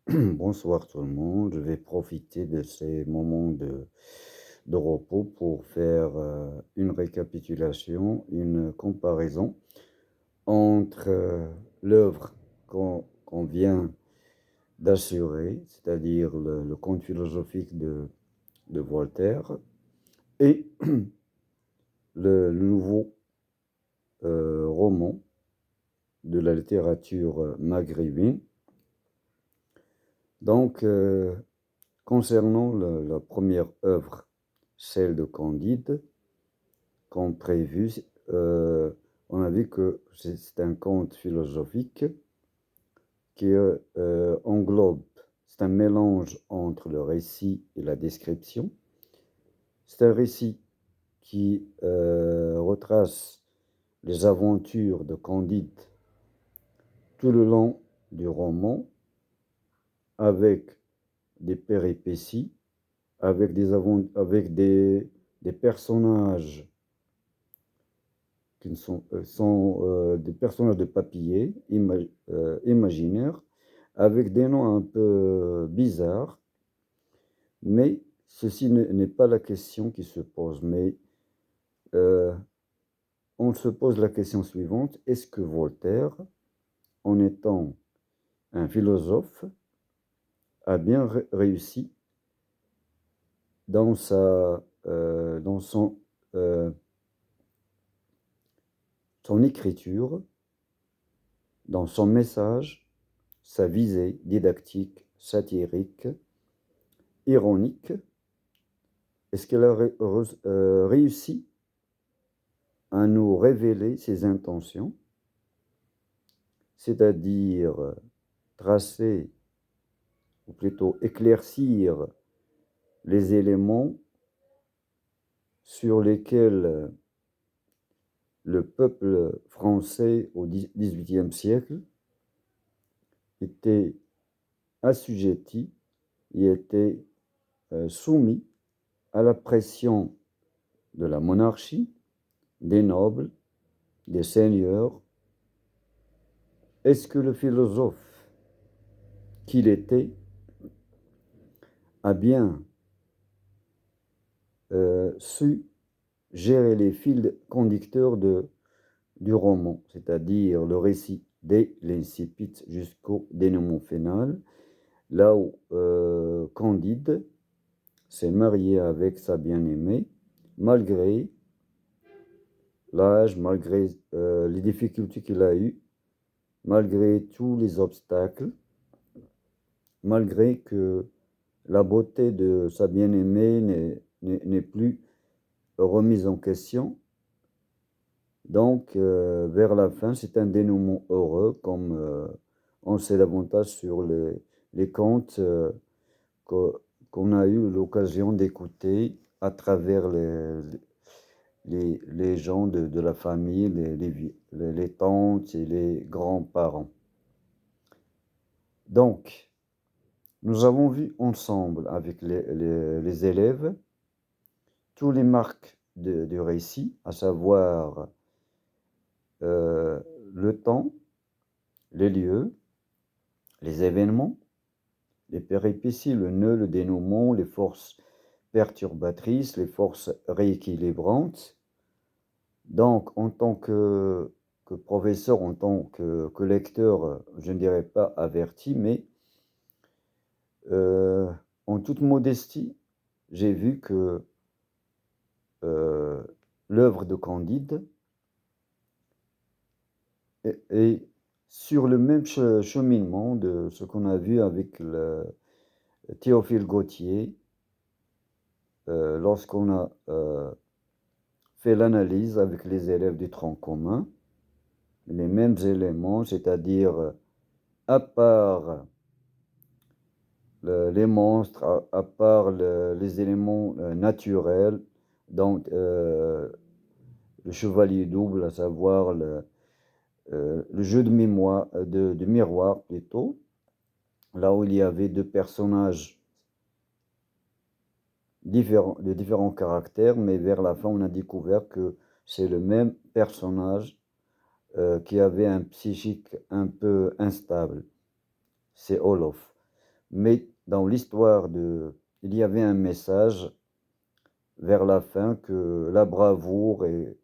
Bonsoir tout le monde. Je vais profiter de ces moments de repos pour faire une récapitulation, une comparaison entre l'œuvre qu'on vient d'assurer, c'est-à-dire le conte philosophique de Voltaire, et le nouveau roman de la littérature maghrébine. Donc, concernant la première œuvre, celle de Candide, comme prévu, euh, on a vu que c'est un conte philosophique qui englobe, c'est un mélange entre le récit et la description. C'est un récit qui retrace les aventures de Candide tout le long du roman, avec des péripéties, avec des personnages qui sont des personnages de papier imaginaires, avec des noms un peu bizarres, mais ceci n'est pas la question qui se pose, mais euh, on se pose la question suivante: est-ce que Voltaire, en étant un philosophe, a bien réussi dans euh, son écriture, dans son message, sa visée didactique, satirique, ironique? Est-ce qu'elle a réussi à nous révéler ses intentions, c'est-à-dire tracer, ou plutôt éclaircir les éléments sur lesquels le peuple français au XVIIIe siècle était assujetti et était soumis à la pression de la monarchie, des nobles, des seigneurs? Est-ce que le philosophe qu'il était a bien su gérer les fils conducteurs du roman, c'est-à-dire le récit dès l'incipit jusqu'au dénouement final, là où Candide s'est marié avec sa bien-aimée, malgré l'âge, malgré les difficultés qu'il a eues, malgré tous les obstacles, malgré que la beauté de sa bien-aimée n'est plus remise en question. Donc, vers la fin, c'est un dénouement heureux, comme on sait davantage sur les contes qu'on a eu l'occasion d'écouter à travers les gens de la famille, les tantes et les grands-parents. Donc, nous avons vu ensemble avec les élèves tous les marques du récit, à savoir euh, le temps, les lieux, les événements, les péripéties, le nœud, le dénouement, les forces perturbatrices, les forces rééquilibrantes. Donc, en tant que professeur, en tant que lecteur, je ne dirais pas averti, mais euh, en toute modestie, j'ai vu que euh, l'œuvre de Candide est sur le même cheminement de ce qu'on a vu avec Théophile Gautier, lorsqu'on a fait l'analyse avec les élèves du tronc commun, les mêmes éléments, c'est-à-dire à part les monstres, à part les éléments naturels, donc le chevalier double, à savoir le jeu de mémoire, de miroir plutôt, là où il y avait deux personnages de différents caractères, mais vers la fin, on a découvert que c'est le même personnage qui avait un psychique un peu instable. C'est Olof. mais dans l'histoire il y avait un message vers la fin que la bravoure et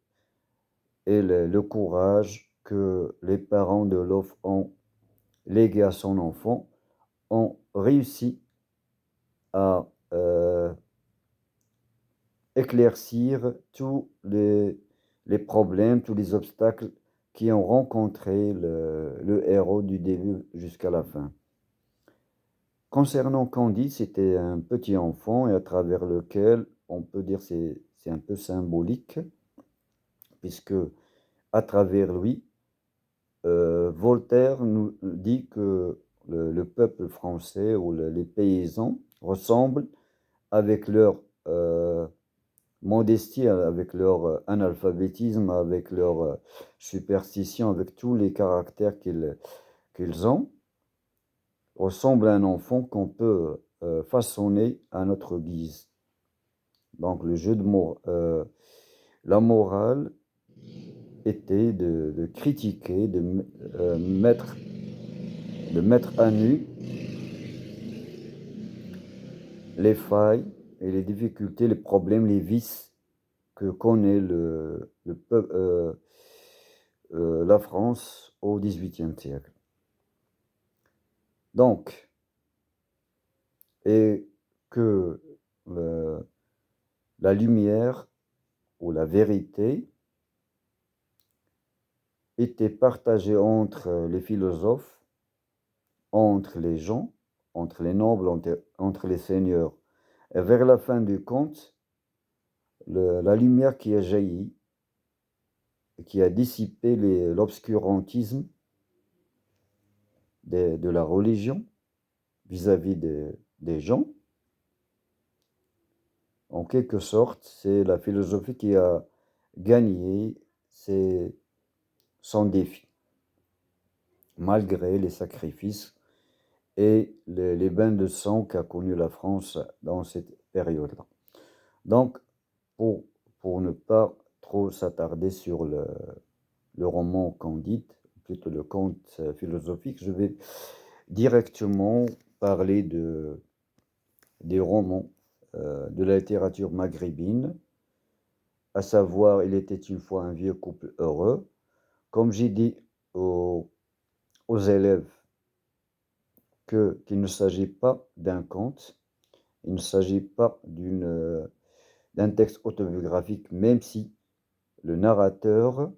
le courage que les parents de Love ont légué à son enfant ont réussi à éclaircir tous les problèmes, tous les obstacles qui ont rencontré le héros du début jusqu'à la fin. Concernant Candide, c'était un petit enfant et à travers lequel on peut dire c'est un peu symbolique, puisque à travers lui, Voltaire nous dit que le peuple français ou les paysans ressemblent avec leur modestie, avec leur analphabétisme, avec leur superstition, avec tous les caractères qu'ils ont, ressemblent à un enfant qu'on peut façonner à notre guise. Donc le jeu de mots, la morale était de critiquer, mettre à nu les failles et les difficultés, les problèmes, les vices que connaît la France au XVIIIe siècle. Donc, et que la lumière ou la vérité était partagée entre les philosophes, entre les gens, entre les nobles, entre les seigneurs. Et vers la fin du conte, la lumière qui a jailli, qui a dissipé l'obscurantisme de la religion vis-à-vis des gens, en quelque sorte, c'est la philosophie qui a gagné son défi, malgré les sacrifices et les bains de sang qu'a connu la France dans cette période-là. Donc, pour ne pas trop s'attarder sur le roman Candide, plutôt le conte philosophique, je vais directement parler des romans de la littérature maghrébine, à savoir Il était une fois un vieux couple heureux. Comme j'ai dit aux élèves qu'il ne s'agit pas d'un conte, il ne s'agit pas d'un texte autobiographique, même si le narrateur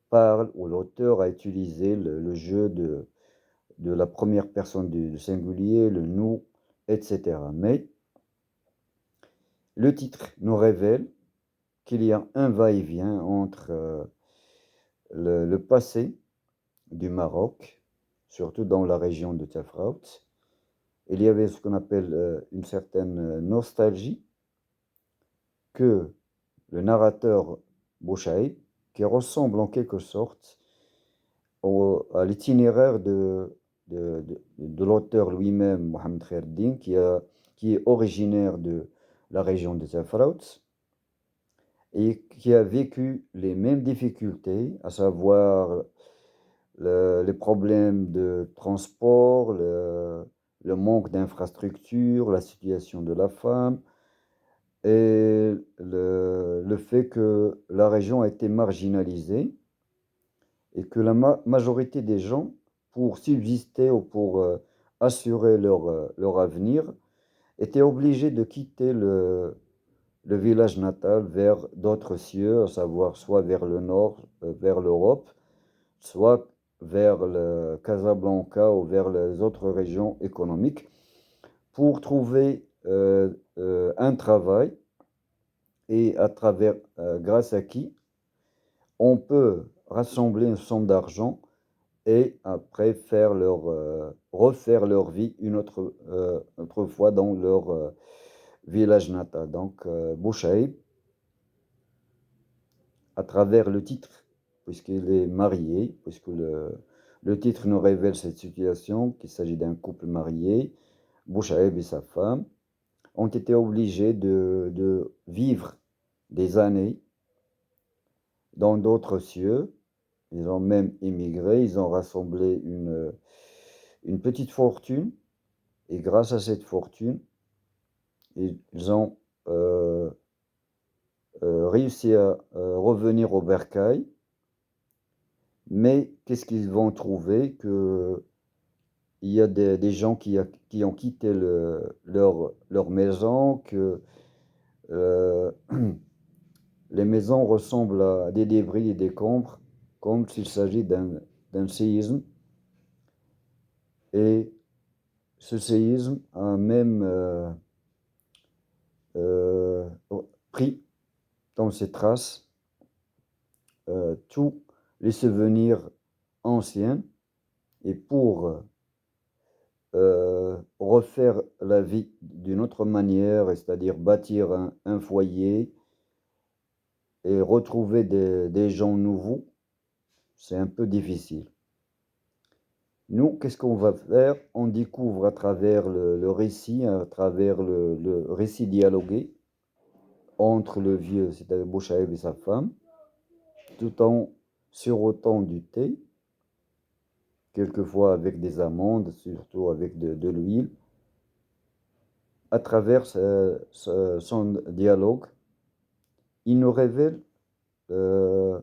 parle ou l'auteur a utilisé le jeu de la première personne du singulier, le nous, etc. Mais le titre nous révèle qu'il y a un va-et-vient entre le passé du Maroc, surtout dans la région de Tafraout. Il y avait ce qu'on appelle une certaine nostalgie que le narrateur Bouchaïb, qui ressemble en quelque sorte à l'itinéraire de l'auteur lui-même, Mohamed Khaireddine, qui est originaire de la région de Tafraout et qui a vécu les mêmes difficultés, à savoir les problèmes de transport, le manque d'infrastructures, la situation de la femme et le fait que la région a été marginalisée et que la majorité des gens, pour subsister ou pour assurer leur avenir, étaient obligés de quitter le village natal vers d'autres cieux, à savoir soit vers le nord, vers l'Europe, soit vers le Casablanca ou vers les autres régions économiques, pour trouver un travail et à travers, grâce à qui on peut rassembler une somme d'argent et après refaire leur vie une autre fois dans leur village natal. Donc, Bouchaïb, à travers le titre, puisqu'il est marié, puisque le titre nous révèle cette situation, qu'il s'agit d'un couple marié, Bouchaïb et sa femme, ont été obligés de vivre des années dans d'autres cieux. Ils ont même immigré, ils ont rassemblé une petite fortune, et grâce à cette fortune, ils ont réussi à revenir au bercail. Mais qu'est-ce qu'ils vont trouver? Que il y a des gens qui ont quitté leur maison, que euh, les maisons ressemblent à des débris et des décombres, comme s'il s'agit d'un séisme. Et ce séisme a même euh, pris dans ses traces tous les souvenirs anciens. Et pour refaire la vie d'une autre manière, c'est-à-dire bâtir un foyer et retrouver des gens nouveaux, c'est un peu difficile. Nous, qu'est-ce qu'on va faire? On découvre à travers le récit, à travers le récit dialogué entre le vieux, c'est-à-dire Bouchaïb et sa femme, tout en sirotant du thé, quelquefois avec des amandes, surtout avec de l'huile. À travers son dialogue, il nous révèle euh,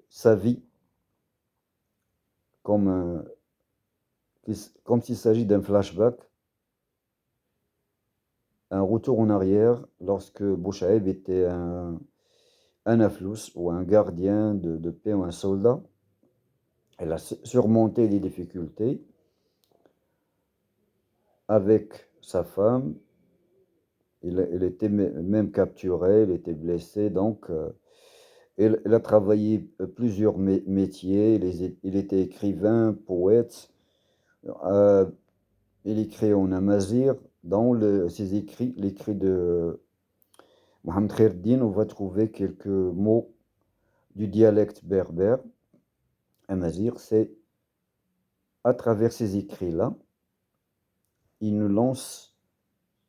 sa vie comme, comme s'il s'agit d'un flashback, un retour en arrière lorsque Bouchaïb était un aflous ou un gardien de paix ou un soldat. Elle a surmonté les difficultés avec sa femme. Elle était même capturée, elle était blessée, donc elle a travaillé plusieurs métiers. Il était écrivain, poète. Euh, il écrit en amazigh. Dans ses écrits, l'écrit de Mohamed Khaireddine, on va trouver quelques mots du dialecte berbère. Amazigh, c'est à travers ces écrits-là, il nous lance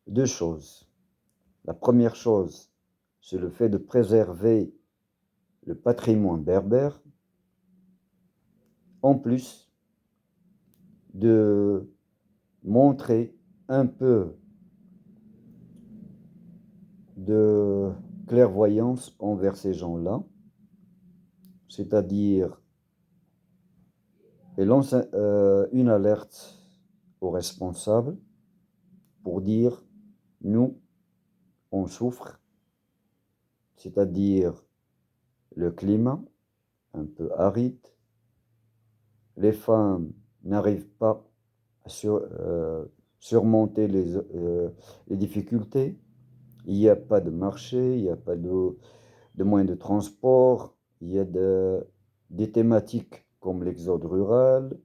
deux choses. La première chose, c'est le fait de préserver le patrimoine berbère, en plus de montrer un peu de clairvoyance envers ces gens-là, c'est-à-dire il lance une alerte aux responsables pour dire nous, on souffre, c'est-à-dire le climat un peu aride, les femmes n'arrivent pas à surmonter les difficultés, il n'y a pas de marché, il n'y a pas de moyens de transport, il y a des thématiques comme l'exode rural,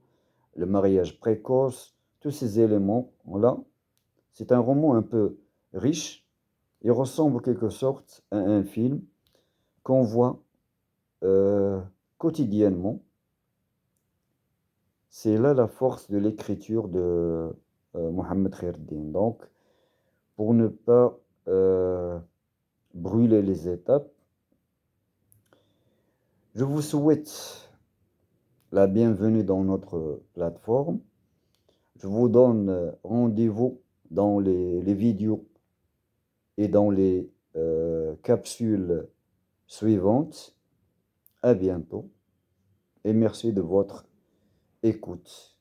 le mariage précoce, tous ces éléments-là. C'est un roman un peu riche, il ressemble en quelque sorte à un film qu'on voit quotidiennement. C'est là la force de l'écriture de Mohamed Khaireddine. Donc, pour ne pas brûler les étapes, je vous souhaite la bienvenue dans notre plateforme. Je vous donne rendez-vous dans les vidéos et dans les capsules suivantes. À bientôt et merci de votre écoute.